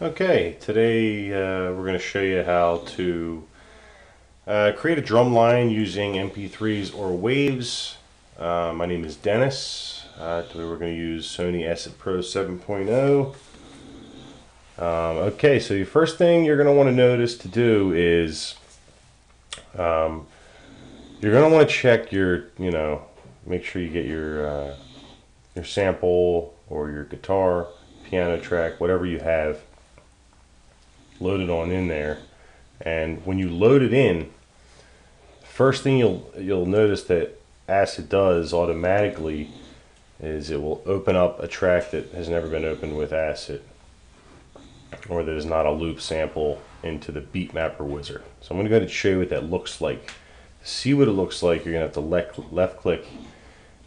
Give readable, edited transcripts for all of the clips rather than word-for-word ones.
Okay, today we're going to show you how to create a drum line using MP3s or waves. My name is Dennis. Today we're going to use Sony Asset Pro 7.0. Okay, so the first thing you're going to want to notice to do is you're going to want to check your, make sure you get your sample or your guitar, piano track, whatever you have loaded on in there. And when you load it in, first thing you'll notice that Acid does automatically is it will open up a track that has never been opened with Acid, or that is not a loop sample, into the beat mapper wizard. So I'm going to go ahead and show you what that looks like. To see what it looks like, you're going to have to left click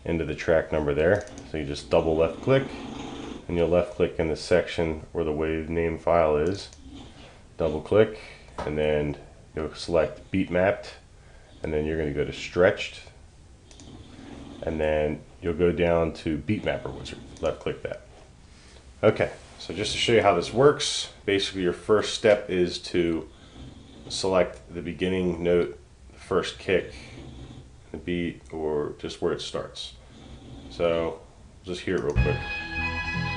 into the track number there. So you just double left click and you'll left click in the section where the wave name file is. Double click and then you'll select beat mapped, and then you're going to go to stretched, and then you'll go down to beat mapper wizard. Left click that. Okay, so just to show you how this works, basically your first step is to select the beginning note, the first kick, the beat, or just where it starts. So just hear it real quick.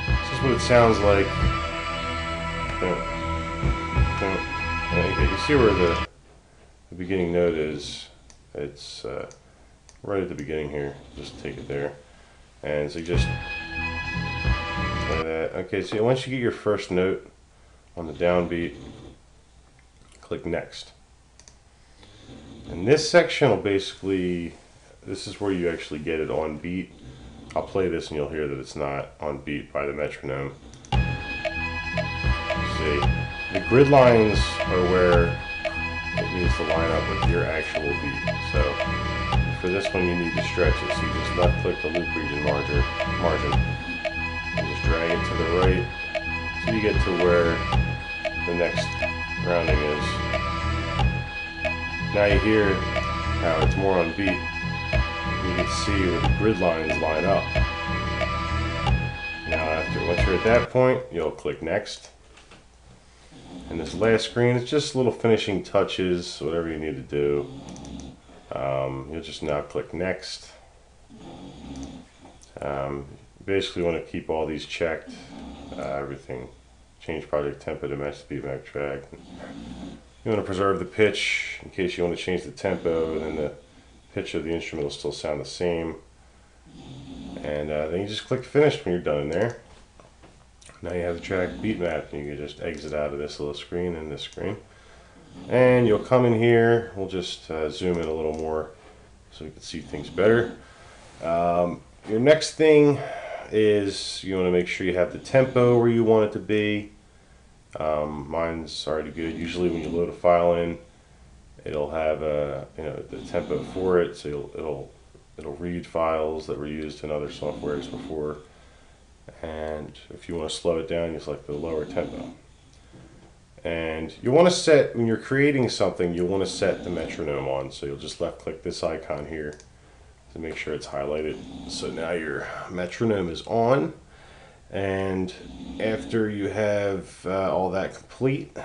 This is what it sounds like. You see where the beginning note is. It's right at the beginning here. Just take it there, and so you just play that. Okay, so once you get your first note on the downbeat, click next. And this section will basically, this is where you actually get it on beat. I'll play this and you'll hear that it's not on beat by the metronome. See, the grid lines are where it needs to line up with your actual beat. So for this one you need to stretch it. So you just left click the loop region margin and just drag it to the right so you get to where the next rounding is. Now you hear how it's more on beat. You can see where the grid lines line up. Now once you're at that point, you'll click next. And this last screen is just little finishing touches, whatever you need to do. You'll just now click next. Basically want to keep all these checked, everything. Change project tempo to match the beat map track. You want to preserve the pitch in case you want to change the tempo, and then the pitch of the instrument will still sound the same. And then you just click finish when you're done in there. Now you have the track beat mapped, and you can just exit out of this little screen and this screen. And you'll come in here, we'll just zoom in a little more so you can see things better. Your next thing is you want to make sure you have the tempo where you want it to be. Mine's already good. Usually when you load a file in, it'll have the tempo for it, so it'll read files that were used in other softwares before. And if you want to slow it down, you select the lower tempo. And you want to set, when you're creating something, you want to set the metronome on. So you'll just left click this icon here to make sure it's highlighted. So now your metronome is on. And after you have all that complete,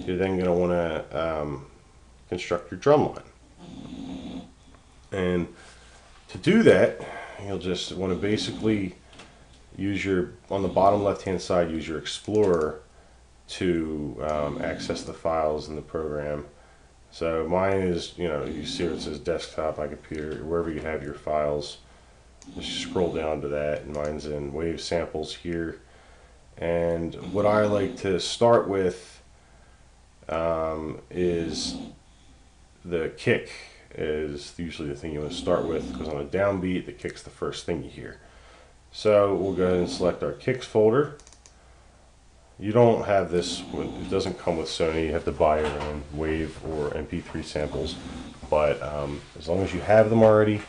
you're then going to want to construct your drum line. And to do that, you'll just want to basically use on the bottom left hand side, use your Explorer to access the files in the program. So mine is, you see where it says desktop, my computer, wherever you have your files, just scroll down to that, and mine's in wave samples here. And what I like to start with is the kick. Is usually the thing you want to start with, because on a downbeat, the kick's the first thing you hear. So we'll go ahead and select our kicks folder. You don't have this, it doesn't come with Sony, you have to buy your own wave or MP3 samples, but as long as you have them already,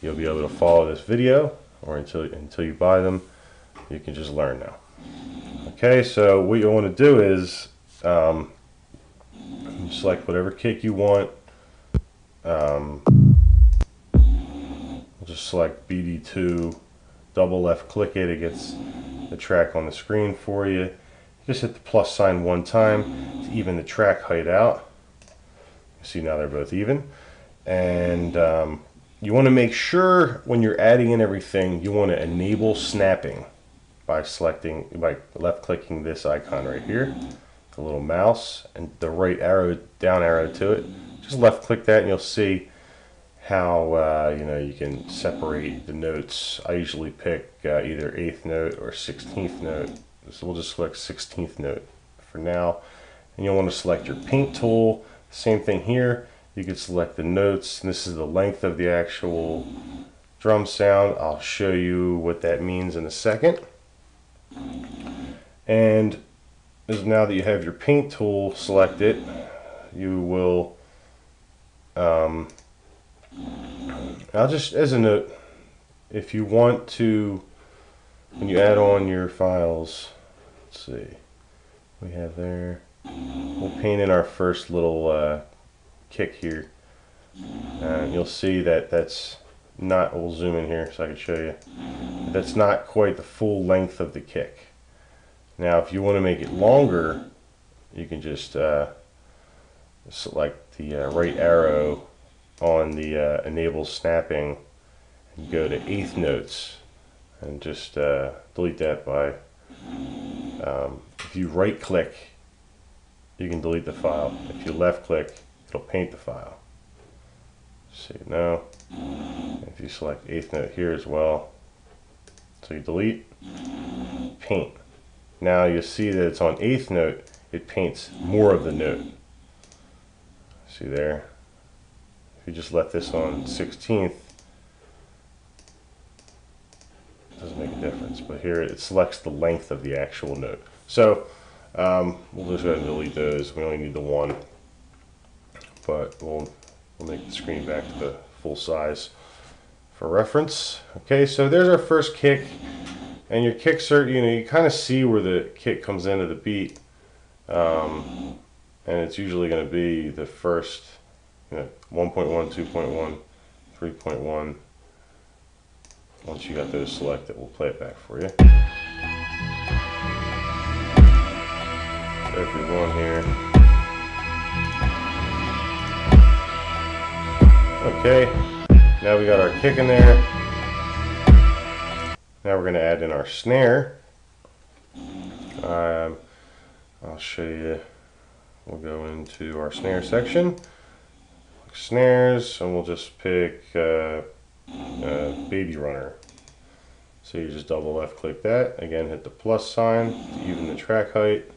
you'll be able to follow this video, or until you buy them, you can just learn now. Okay, so what you want to do is select whatever kick you want. We'll just select BD2 double left click it, it gets the track on the screen for you. Just hit the plus sign one time to even the track height out. You see now they're both even. And you want to make sure when you're adding in everything, you want to enable snapping by left clicking this icon right here, the little mouse, and the right arrow, down arrow to it. Just left click that and you'll see how you can separate the notes. I usually pick either 8th note or 16th note. So we'll just select 16th note for now. And you'll want to select your paint tool. Same thing here. You can select the notes. And this is the length of the actual drum sound. I'll show you what that means in a second. And now that you have your paint tool selected, you will I'll just, as a note, if you want to, when you add on your files, let's see, we have there, we'll paint in our first little kick here, and you'll see that that's not, we'll zoom in here so I can show you, that's not quite the full length of the kick. Now if you want to make it longer, you can just select the right arrow on the enable snapping and go to 8th notes and just delete that by if you right click you can delete the file. If you left click it'll paint the file. See now, if you select 8th note here as well, so you delete, paint. Now you see that it's on 8th note, it paints more of the note. See there? If you just let this on 16th, it doesn't make a difference. But here it selects the length of the actual note. So we'll just go ahead and delete those. We only need the one. But we'll make the screen back to the full size for reference. Okay, so there's our first kick. And your kicks are, you kind of see where the kick comes into the beat. And it's usually going to be the first 1.1, 2.1, 3.1. Once you got those selected, we'll play it back for you. Every one here. Okay, now we got our kick in there. Now we're going to add in our snare. I'll show you. We'll go into our snare section. Snares, and we'll just pick Baby Runner. So you just double left click that. Again, hit the plus sign to even the track height.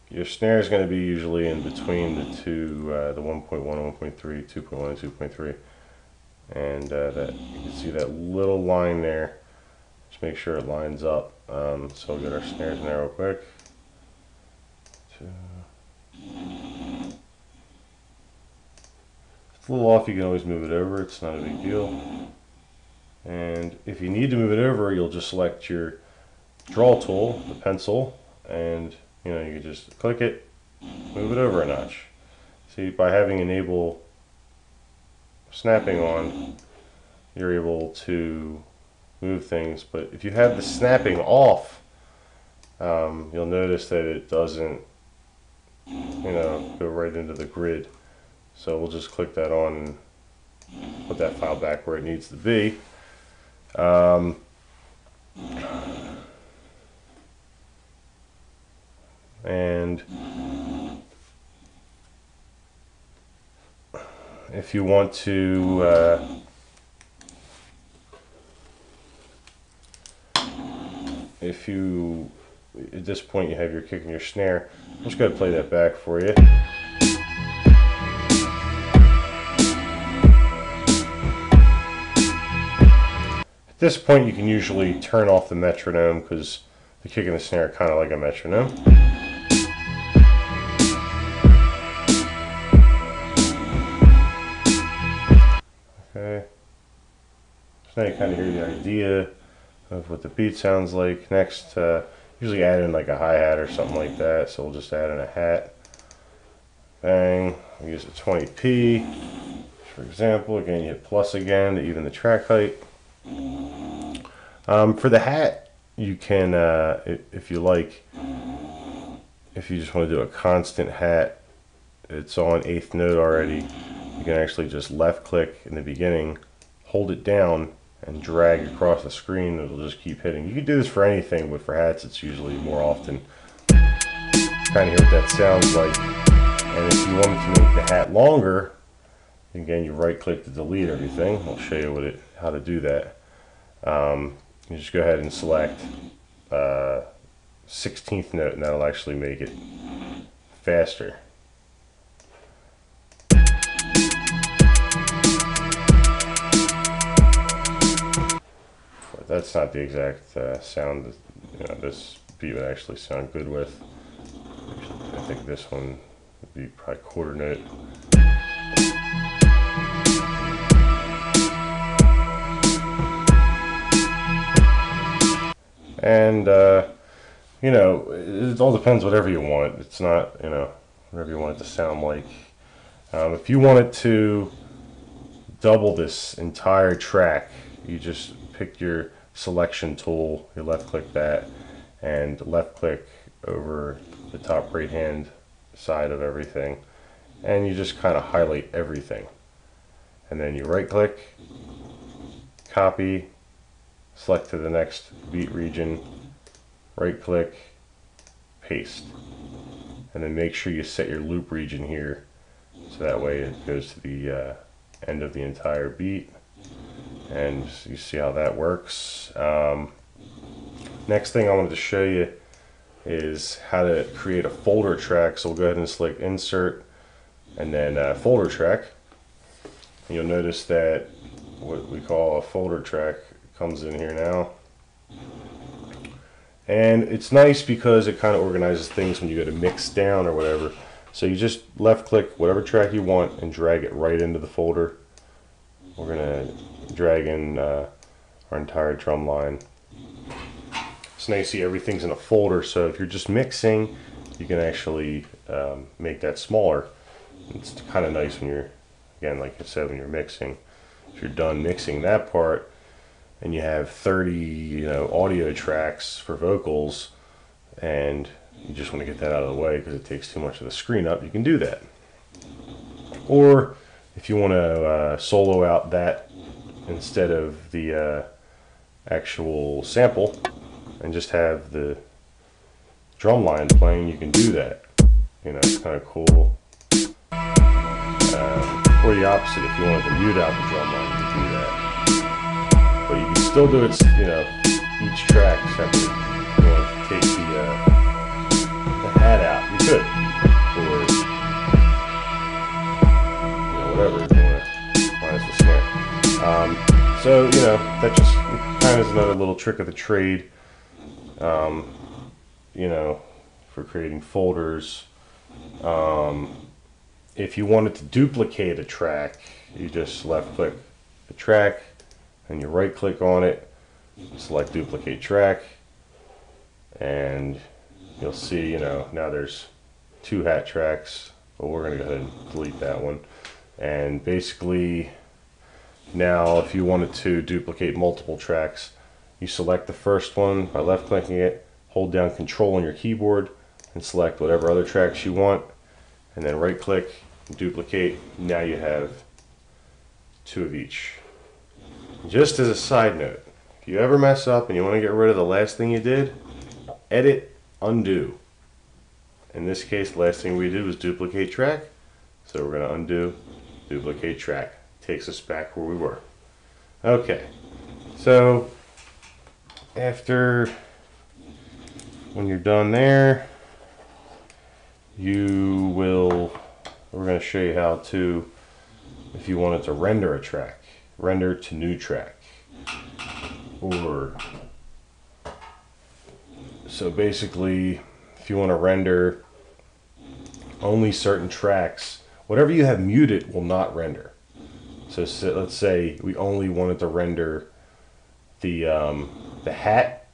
Your snare is going to be usually in between the two, the 1.1 and 1.3, 2.1 and 2.3. And that you can see that little line there. Just make sure it lines up. So we'll get our snares in there real quick. It's a little off, you can always move it over, it's not a big deal. And if you need to move it over, you'll just select your draw tool, the pencil, and you can just click it, move it over a notch. See, by having enable snapping on, you're able to move things, but if you have the snapping off, you'll notice that it doesn't go right into the grid. So we'll just click that on and put that file back where it needs to be. And if you want to at this point you have your kick and your snare, I'm just going to play that back for you. At this point you can usually turn off the metronome because the kick and the snare are kind of like a metronome. Okay, so now you kind of hear the idea of what the beat sounds like. Next, usually add in like a hi-hat or something like that, so we'll just add in a hat. Bang, we use a 20p, for example. Again, you hit plus again to even the track height. For the hat, you can, if you like, if you just want to do a constant hat, it's on 8th note already, you can actually just left click in the beginning, hold it down, and drag across the screen. It'll just keep hitting. You can do this for anything, but for hats it's usually more often. Kind of hear what that sounds like. And if you wanted to make the hat longer, again, you right click to delete everything. I'll show you how to do that. You just go ahead and select 16th note, and that'll actually make it faster. But that's not the exact sound that this beat would actually sound good with. I think this one would be probably quarter note. And you know, it all depends whatever you want. It's not, you know, whatever you want it to sound like. If you wanted to double this entire track, you just pick your selection tool, you left click that, and left click over the top right hand side of everything, and you just kind of highlight everything, and then you right click, copy, select to the next beat region, right click, paste, and then make sure you set your loop region here so that way it goes to the end of the entire beat, and you see how that works. Next thing I wanted to show you is how to create a folder track. So we'll go ahead and select insert and then folder track. And you'll notice that what we call a folder track comes in here now, and it's nice because it kind of organizes things when you go to mix down or whatever. So you just left click whatever track you want and drag it right into the folder. We're gonna drag in our entire drum line. So now you see everything's in a folder, so if you're just mixing, you can actually make that smaller. It's kind of nice when you're, again, like I said, when you're mixing. If you're done mixing that part and you have 30, you know, audio tracks for vocals, and you just want to get that out of the way because it takes too much of the screen up, you can do that. Or if you want to solo out that instead of the actual sample and just have the drum line playing, you can do that. You know, it's kind of cool. Or the opposite, if you wanted to mute out the drum line, you can do that. But you can still do it, you know, each track separate. If you want to take the hat out, you could. Or, you know, whatever you want to, minus the snare. So, you know, that just kind of is another little trick of the trade. You know, for creating folders. If you wanted to duplicate a track, you just left click the track and you right click on it, select duplicate track, and you'll see, you know, now there's 2 hat tracks, but we're going to go ahead and delete that one. And basically now if you wanted to duplicate multiple tracks, you select the first one by left clicking it, hold down Control on your keyboard and select whatever other tracks you want, and then right click, duplicate. Now you have 2 of each. Just as a side note, if you ever mess up and you want to get rid of the last thing you did, edit, undo. In this case, the last thing we did was duplicate track, so we're going to undo, duplicate track. Takes us back where we were. Okay, so when you're done there, we're going to show you how to, if you wanted to render a track, render to new track. Or, so basically, if you want to render only certain tracks, whatever you have muted will not render. So let's say we only wanted to render the hat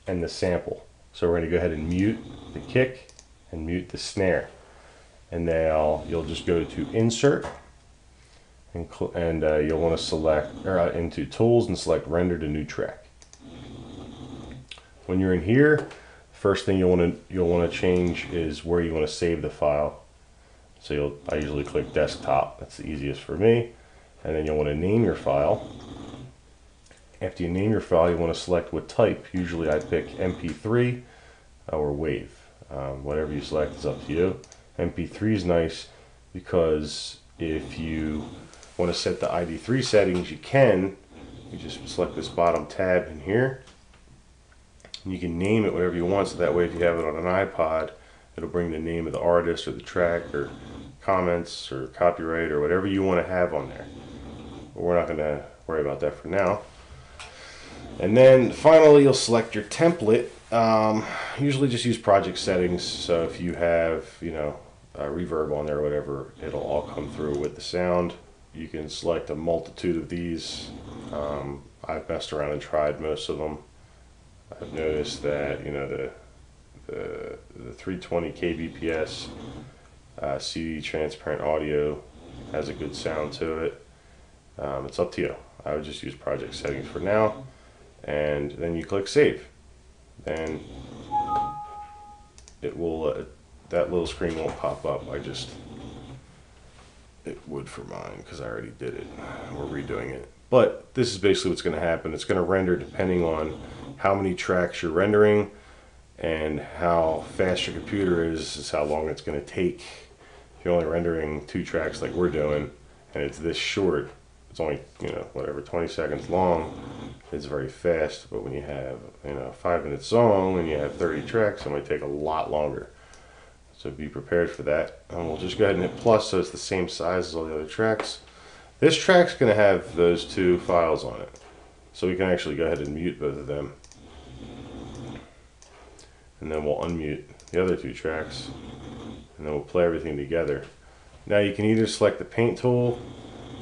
and the sample. So we're going to go ahead and mute the kick and mute the snare. And now you'll just go to Insert, and you'll want to select, or into Tools and select Render to New Track. When you're in here, first thing you'll want to change is where you want to save the file. So I usually click desktop. That's the easiest for me. And then you'll want to name your file. After you name your file, you want to select what type. Usually I pick MP3 or WAV. Whatever you select is up to you. MP3 is nice because if you want to set the ID3 settings, you can. You just select this bottom tab in here. And you can name it whatever you want, so that way if you have it on an iPod, it'll bring the name of the artist or the track or comments or copyright or whatever you want to have on there. But we're not going to worry about that for now. And then finally you'll select your template. Usually just use project settings, so if you have, you know, reverb on there or whatever, it'll all come through with the sound. You can select a multitude of these. I've messed around and tried most of them. I've noticed that, you know, the 320 kbps CD transparent audio has a good sound to it. It's up to you. I would just use project settings for now, and then you click save. Then it will that little screen won't pop up. It would for mine because I already did it. We're redoing it. But this is basically what's going to happen. It's going to render depending on how many tracks you're rendering, and how fast your computer is how long it's going to take. If you're only rendering 2 tracks like we're doing, and it's this short, it's only, you know, whatever, 20 seconds long, it's very fast. But when you have, you know, a 5-minute song and you have 30 tracks, it might take a lot longer. So be prepared for that. And we'll just go ahead and hit plus so it's the same size as all the other tracks. This track's going to have those 2 files on it. So we can actually go ahead and mute both of them. And then we'll unmute the other 2 tracks. And then we'll play everything together. Now you can either select the paint tool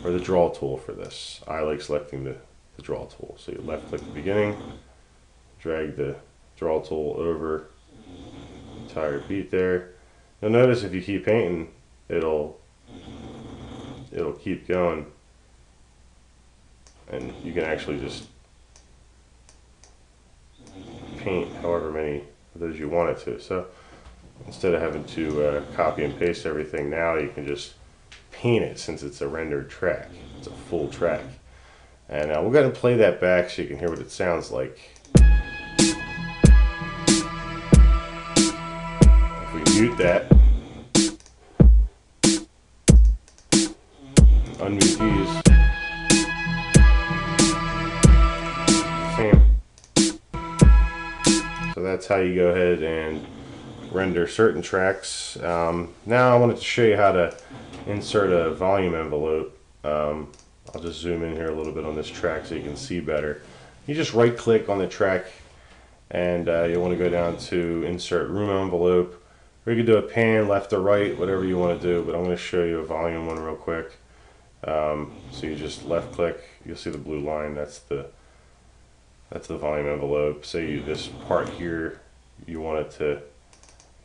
or the draw tool for this. I like selecting the draw tool. So you left click the beginning, drag the draw tool over the entire beat there. You'll notice if you keep painting, it'll keep going, and you can actually just paint however many of those you want it to. So instead of having to copy and paste everything, now you can just paint it since it's a rendered track. It's a full track. And we'll go ahead and play that back so you can hear what it sounds like. If we mute that, unmute these, same. So that's how you go ahead and render certain tracks. Now I wanted to show you how to insert a volume envelope. I'll just zoom in here a little bit on this track so you can see better. You just right click on the track, and you'll want to go down to insert room envelope, or you can do a pan left or right, whatever you want to do, but I'm going to show you a volume one real quick. So you just left click, you'll see the blue line, that's the volume envelope. Say this part here, you want it to,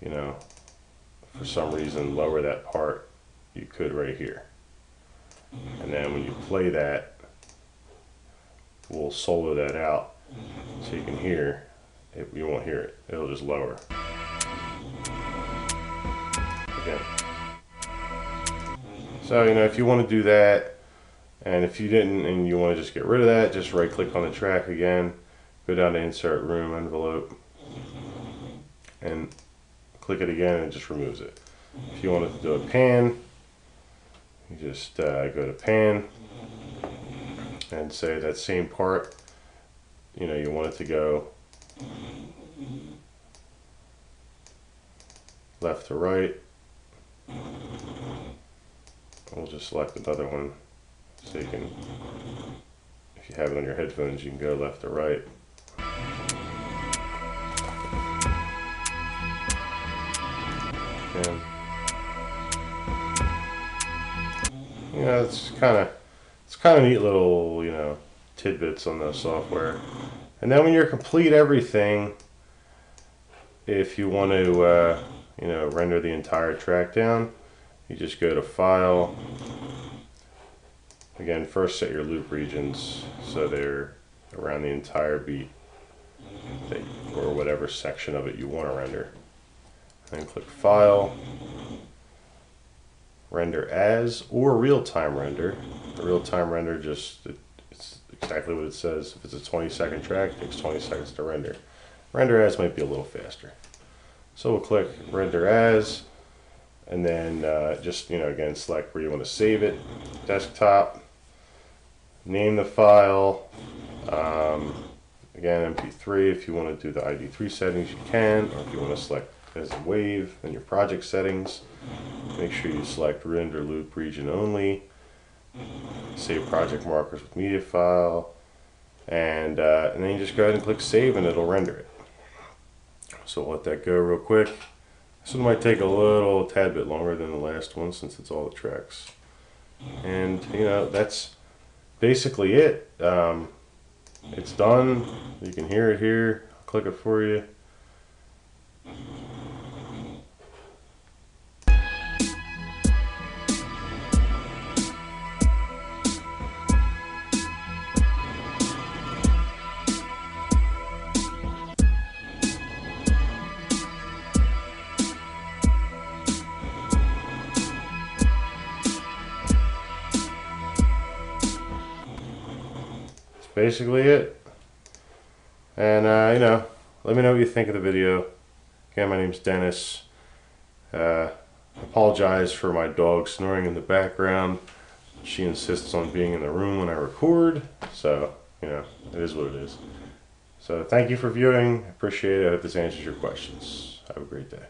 you know, for some reason lower that part, you could right here. And then when you play that, we'll solo that out so you can hear it. You won't hear it, it'll just lower. Again. So, you know, if you want to do that, and if you didn't and you want to just get rid of that, just right click on the track again, go down to insert room envelope, and click it again, and it just removes it. If you wanted to do a pan, you just go to pan and say that same part, you know, you want it to go left to right. We'll just select another one so you can, if you have it on your headphones, you can go left to right. And, you know, it's kind of neat little, you know, tidbits on the software. And then when you're complete everything, if you want to you know, render the entire track down, you just go to File. Again, first set your loop regions so they're around the entire beat that or whatever section of it you want to render. Then click File, Render As, or Real-Time Render. The real-time render it's exactly what it says. If it's a 20-second track, it takes 20 seconds to render. Render As might be a little faster. So we'll click Render As, and then just, again, select where you want to save it. Desktop, name the file, again, MP3. If you want to do the ID3 settings, you can, or if you want to select as a wave, then your project settings. Make sure you select render loop region only. Save project markers with media file, and then you just go ahead and click save, and it'll render it. So we'll let that go real quick. This one might take a little tad bit longer than the last one since it's all the tracks. And that's basically it. It's done. You can hear it here. I'll click it for you. Basically it. And let me know what you think of the video. Again, my name's Dennis. Apologize for my dog snoring in the background. She insists on being in the room when I record, so it is what it is. So thank you for viewing. I appreciate it. I hope this answers your questions. Have a great day.